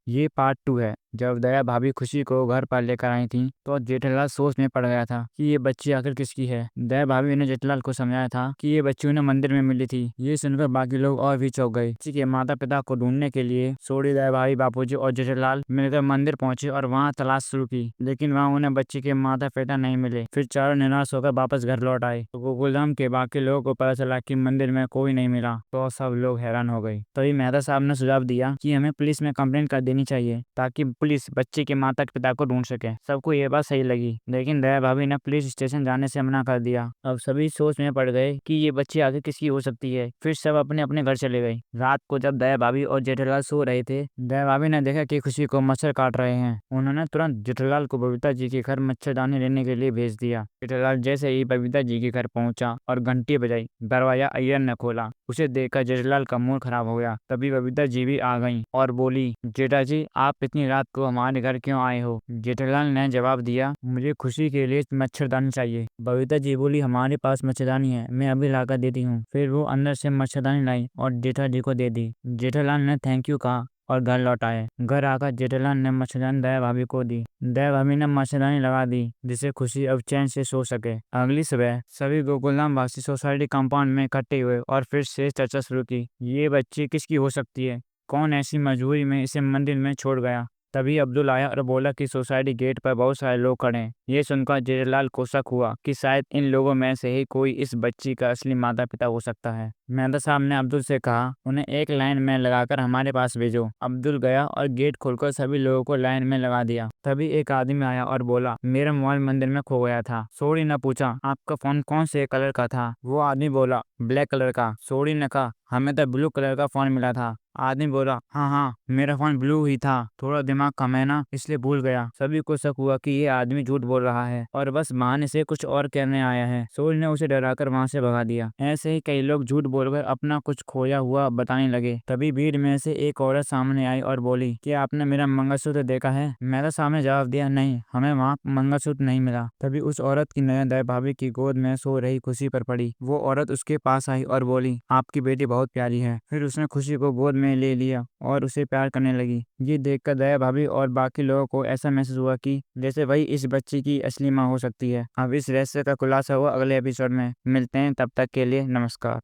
ये पार्ट 2 है। जब दया भाभी खुशी को घर पर लेकर आई थी तो जेठालाल सोच में पड़ गया था कि ये बच्ची आखिर किसकी है। दया भाभी ने जेठालाल को समझाया था कि ये बच्ची उन्हें मंदिर में मिली थी। ये सुनकर बाकी लोग और भी चौंक गए। बच्ची के माता पिता को ढूंढने के लिए सोडी, दया भाभी, बापूजी और जेठालाल मिलकर मंदिर पहुंचे और वहाँ तलाश शुरू की, लेकिन वहाँ उन्हें बच्ची के माता पिता नहीं मिले। फिर चारों निराश होकर वापस घर लौट आए। तो गोकुलधाम के बाकी लोगों को पता चला कि मंदिर में कोई नहीं मिला तो सब लोग हैरान हो गए। तभी मेहता साहब ने सुझाव दिया कि हमें पुलिस में कंप्लेंट कर देनी चाहिए ताकि पुलिस बच्चे के माता पिता को ढूंढ सके। सबको ये बात सही लगी, लेकिन दया भाभी ने पुलिस स्टेशन जाने से मना कर दिया। अब सभी सोच में पड़ गए कि ये बच्ची आखिर किसकी हो सकती है। फिर सब अपने अपने घर चले गए। रात को जब दया भाभी और जेठालाल सो रहे थे, दया भाभी ने देखा कि खुशी को मच्छर काट रहे हैं। उन्होंने तुरंत जेठालाल को बबीता जी के घर मच्छरदानी लेने के लिए भेज दिया। जेठालाल जैसे ही बबीता जी के घर पहुंचा और घंटी बजाई, दरवाजा अय्यर ने खोला। उसे देखकर जेठालाल का मूड खराब हो गया। तभी बबीता जी भी आ गईं और बोली, जेठा जी आप इतनी रात को हमारे घर क्यों आए हो। जेठालाल ने जवाब दिया, मुझे खुशी के लिए मच्छरदानी चाहिए। बबीता जी बोली, हमारे पास मच्छरदानी है, मैं अभी लाकर देती हूँ। फिर वो अंदर से मच्छरदानी लाई और जेठा जी को दे दी। जेठालाल ने थैंक यू कहा और घर लौट आए। घर आकर जेठालाल ने मच्छरदानी दया भाभी को दी। दया भाभी ने मच्छरदानी लगा दी जिससे खुशी अब चैन से सो सके। अगली सुबह सभी गोकुलधाम वासी सोसाइटी कंपाउंड में इकट्ठे हुए और फिर से चर्चा शुरू की। ये बच्ची किसकी हो सकती है? कौन ऐसी मजबूरी में इसे मंदिर में छोड़ गया? तभी अब्दुल आया और बोला कि सोसाइटी गेट पर बहुत सारे लोग खड़े हैं। ये सुनकर जेठालाल को शक हुआ कि शायद इन लोगों में से ही कोई इस बच्ची का असली माता पिता हो सकता है। मेहता साहब ने अब्दुल से कहा, उन्हें एक लाइन में लगाकर हमारे पास भेजो। अब्दुल गया और गेट खोलकर सभी लोगों को लाइन में लगा दिया। तभी एक आदमी आया और बोला, मेरा मोबाइल मंदिर में खो गया था। सोडी ने पूछा, आपका फोन कौन से कलर का था? वो आदमी बोला, ब्लैक कलर का। सोडी ने कहा, हमें तो ब्लू कलर का फोन मिला था। आदमी बोला, हाँ हाँ मेरा फोन ब्लू ही था, थोड़ा दिमाग कम है ना, इसलिए भूल गया। सभी को शक हुआ कि ये आदमी झूठ बोल रहा है और बस बहाने से कुछ और कहने आया है। सूर्य ने उसे डराकर वहां से भगा दिया। ऐसे ही कई लोग झूठ बोलकर अपना कुछ खोया हुआ बताने लगे। तभी भीड़ में से एक औरत सामने आई और बोली, क्या आपने मेरा मंगलसूत्र देखा है? मेरा सामने जवाब दिया, नहीं, हमें वहाँ मंगलसूत्र नहीं मिला। तभी उस औरत की नजर दया भाभी की गोद में सो रही खुशी पर पड़ी। वो औरत उसके पास आई और बोली, आपकी बेटी बहुत प्यारी है। फिर उसने खुशी को गोद में ले लिया और उसे प्यार करने लगी। ये देखकर दया भाभी और बाकी लोगों को ऐसा महसूस हुआ कि जैसे वही इस बच्ची की असली माँ हो सकती है। अब इस रहस्य का खुलासा हुआ अगले एपिसोड में। मिलते हैं, तब तक के लिए नमस्कार।